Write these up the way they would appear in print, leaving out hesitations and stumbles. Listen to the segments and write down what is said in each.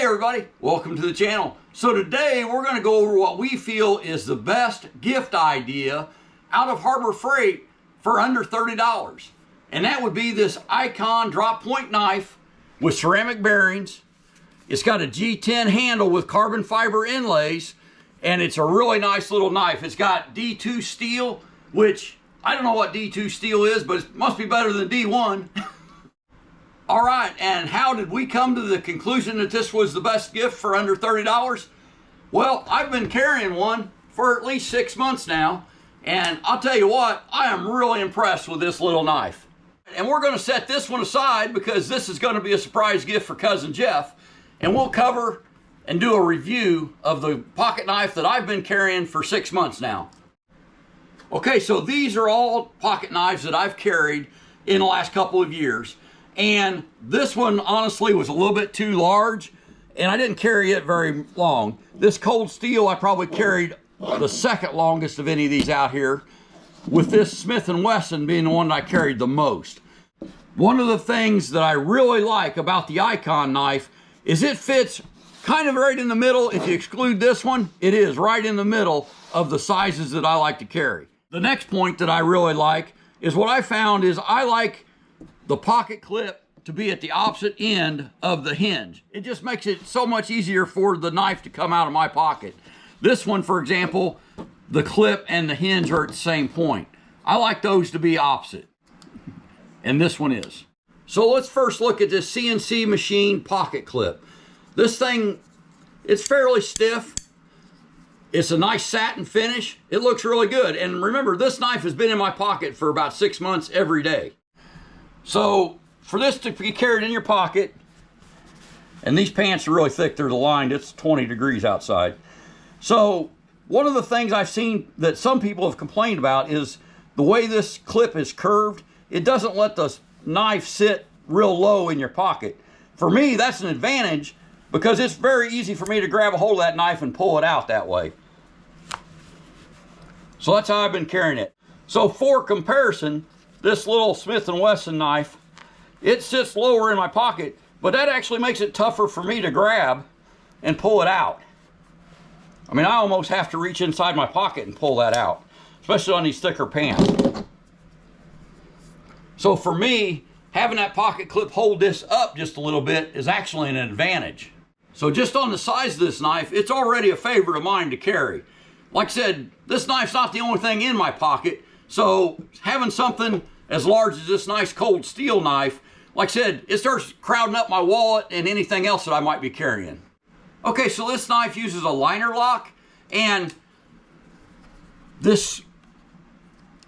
everybody, welcome to the channel. So today we're going to go over what we feel is the best gift idea out of Harbor Freight for under $30. And that would be this Icon drop point knife with ceramic bearings. It's got a G10 handle with carbon fiber inlays, and it's a really nice little knife. It's got D2 steel, which I don't know what D2 steel is, but it must be better than D1. All right, and how did we come to the conclusion that this was the best gift for under $30? Well, I've been carrying one for at least 6 months now, and I'll tell you what, I am really impressed with this little knife. And we're gonna set this one aside because this is gonna be a surprise gift for Cousin Jeff, and we'll cover and do a review of the pocket knife that I've been carrying for 6 months now. Okay, so these are all pocket knives that I've carried in the last couple of years. And this one honestly was a little bit too large, and I didn't carry it very long. This cold steel I probably carried the second longest of any of these out here, with this Smith & Wesson being the one that I carried the most. One of the things that I really like about the Icon knife is it fits kind of right in the middle. If you exclude this one, it is right in the middle of the sizes that I like to carry. The next point that I really like is what I found is I like the pocket clip to be at the opposite end of the hinge. It just makes it so much easier for the knife to come out of my pocket. This one, for example, the clip and the hinge are at the same point. I like those to be opposite, and this one is. So let's first look at this CNC machine pocket clip. This thing, it's fairly stiff. It's a nice satin finish. It looks really good. And remember, this knife has been in my pocket for about 6 months every day. So for this to be carried in your pocket, and these pants are really thick, they're lined, it's 20 degrees outside. So one of the things I've seen that some people have complained about is the way this clip is curved. It doesn't let the knife sit real low in your pocket. For me, that's an advantage because it's very easy for me to grab a hold of that knife and pull it out that way. So that's how I've been carrying it. So for comparison, this little Smith & Wesson knife, it sits lower in my pocket, but that actually makes it tougher for me to grab and pull it out. I mean, I almost have to reach inside my pocket and pull that out, especially on these thicker pants. So for me, having that pocket clip hold this up just a little bit is actually an advantage. So just on the size of this knife, it's already a favorite of mine to carry. Like I said, this knife's not the only thing in my pocket, so having something as large as this nice cold steel knife, like I said, it starts crowding up my wallet and anything else that I might be carrying. Okay, so this knife uses a liner lock, and this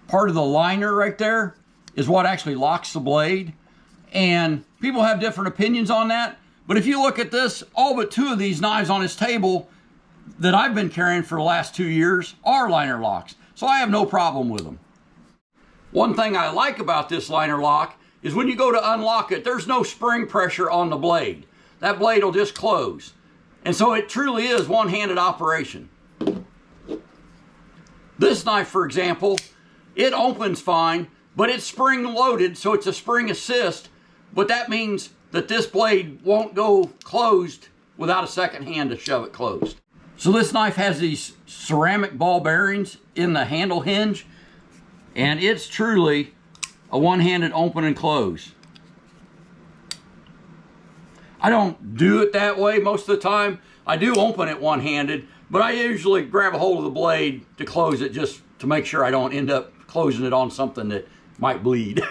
part of the liner right there is what actually locks the blade. And people have different opinions on that, but if you look at this, all but 2 of these knives on this table that I've been carrying for the last 2 years are liner locks, so I have no problem with them. One thing I like about this liner lock is when you go to unlock it, there's no spring pressure on the blade. That blade will just close. And so it truly is one-handed operation. This knife, for example, it opens fine, but it's spring loaded, so it's a spring assist, but that means that this blade won't go closed without a second hand to shove it closed. So this knife has these ceramic ball bearings in the handle hinge, and it's truly a one-handed open and close. I don't do it that way most of the time. I do open it one-handed, but I usually grab a hold of the blade to close it just to make sure I don't end up closing it on something that might bleed.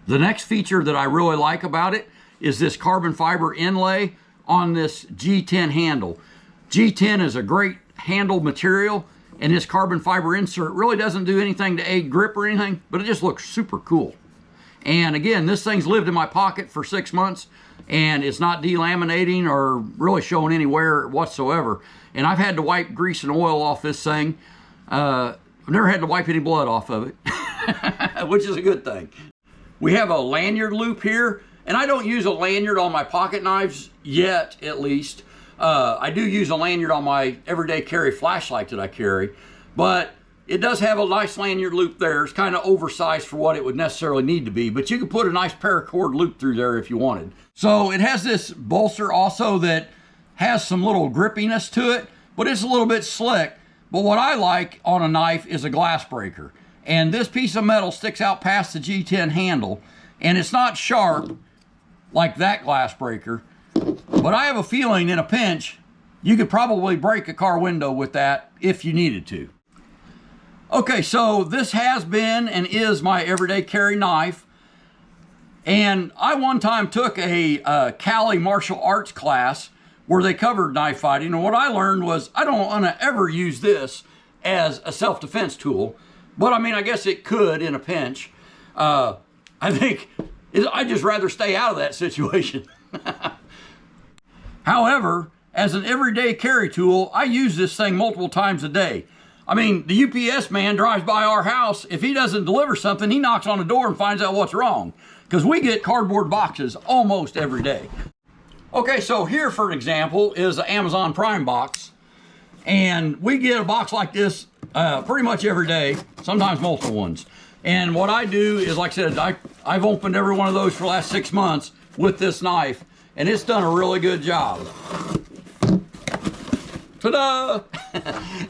The next feature that I really like about it is this carbon fiber inlay on this G10 handle. G10 is a great handle material, and this carbon fiber insert really doesn't do anything to aid grip or anything, but it just looks super cool. And again, this thing's lived in my pocket for 6 months, and it's not delaminating or really showing any wear whatsoever. And I've had to wipe grease and oil off this thing. I've never had to wipe any blood off of it, which is a good thing. We have a lanyard loop here, and I don't use a lanyard on my pocket knives yet, at least. I do use a lanyard on my everyday carry flashlight that I carry, but it does have a nice lanyard loop there. It's kind of oversized for what it would necessarily need to be, but you could put a nice paracord loop through there if you wanted. So it has this bolster also that has some little grippiness to it, but it's a little bit slick. But what I like on a knife is a glass breaker. And this piece of metal sticks out past the G10 handle, and it's not sharp like that glass breaker. But I have a feeling in a pinch, you could probably break a car window with that if you needed to. Okay, so this has been and is my everyday carry knife. And I one time took a Cali martial arts class where they covered knife fighting. And what I learned was I don't want to ever use this as a self-defense tool. But I mean, I guess it could in a pinch. I think I'd just rather stay out of that situation. However, as an everyday carry tool, I use this thing multiple times a day. I mean, the UPS man drives by our house. If he doesn't deliver something, he knocks on the door and finds out what's wrong. Because we get cardboard boxes almost every day. Okay, so here, for example, is an Amazon Prime box. And we get a box like this pretty much every day, sometimes multiple ones. And what I do is, like I said, I've opened every one of those for the last 6 months with this knife. And it's done a really good job. Ta-da!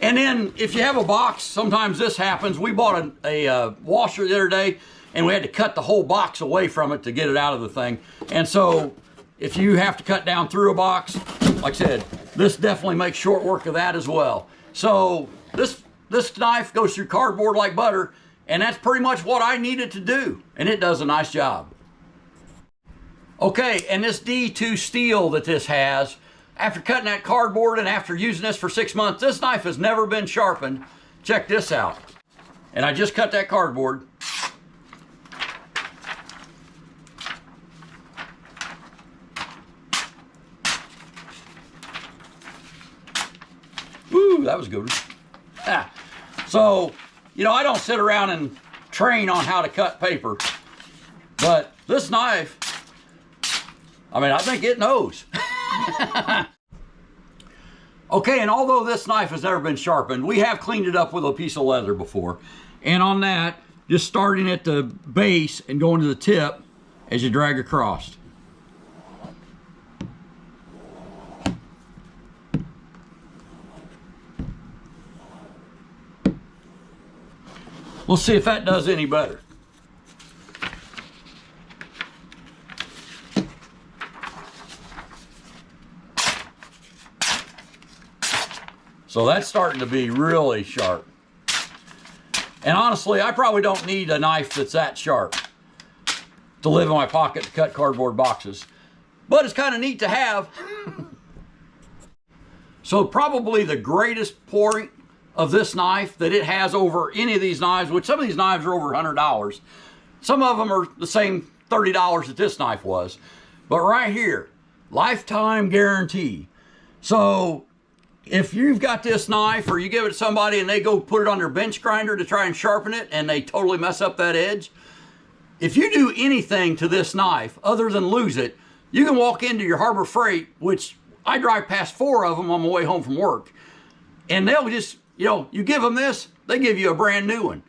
And then if you have a box, sometimes this happens. We bought a washer the other day, and we had to cut the whole box away from it to get it out of the thing. And so if you have to cut down through a box, like I said, this definitely makes short work of that as well. So this knife goes through cardboard like butter, and that's pretty much what I needed to do. And it does a nice job. Okay, and this D2 steel that this has, after cutting that cardboard and after using this for 6 months, this knife has never been sharpened. Check this out. And I just cut that cardboard. Woo, that was good. So, you know, I don't sit around and train on how to cut paper, but this knife, I mean, I think it knows. Okay, and although this knife has never been sharpened, we have cleaned it up with a piece of leather before. And on that, just starting at the base and going to the tip as you drag across. We'll see if that does any better. So that's starting to be really sharp. And honestly, I probably don't need a knife that's that sharp to live in my pocket to cut cardboard boxes. But it's kind of neat to have. So probably the greatest point of this knife that it has over any of these knives, which some of these knives are over $100. Some of them are the same $30 that this knife was. But right here, lifetime guarantee. So if you've got this knife or you give it to somebody and they go put it on their bench grinder to try and sharpen it and they totally mess up that edge, if you do anything to this knife other than lose it, you can walk into your Harbor Freight, which I drive past 4 of them on my way home from work, and they'll just, you know, you give them this, they give you a brand new one.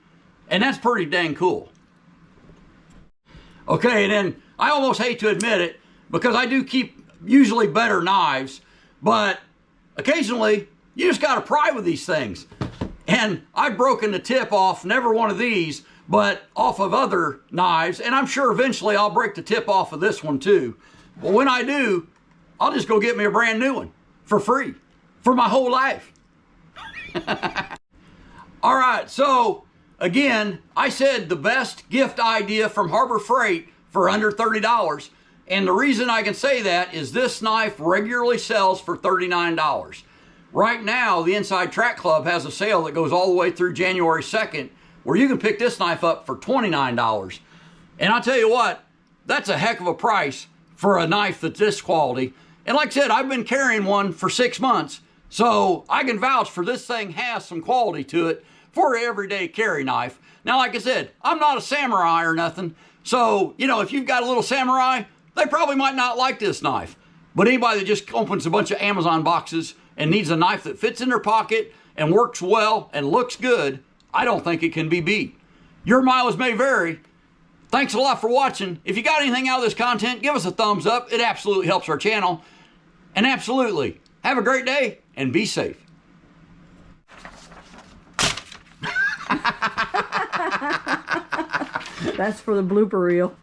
And that's pretty dang cool. Okay, and then I almost hate to admit it because I do keep usually better knives, but occasionally, you just got to pry with these things. And I've broken the tip off, never one of these, but off of other knives. And I'm sure eventually I'll break the tip off of this one too. But when I do, I'll just go get me a brand new one for free for my whole life. All right, so again, I said the best gift idea from Harbor Freight for under $30. And the reason I can say that is this knife regularly sells for $39. Right now, the Inside Track Club has a sale that goes all the way through January 2nd, where you can pick this knife up for $29. And I'll tell you what, that's a heck of a price for a knife that's this quality. And like I said, I've been carrying one for 6 months, so I can vouch for this thing has some quality to it for an everyday carry knife. Now, like I said, I'm not a samurai or nothing, so, you know, if you've got a little samurai, they probably might not like this knife. But anybody that just opens a bunch of Amazon boxes and needs a knife that fits in their pocket and works well and looks good, I don't think it can be beat. Your mileage may vary. Thanks a lot for watching. If you got anything out of this content, give us a thumbs up. It absolutely helps our channel. And absolutely, have a great day and be safe. That's for the blooper reel.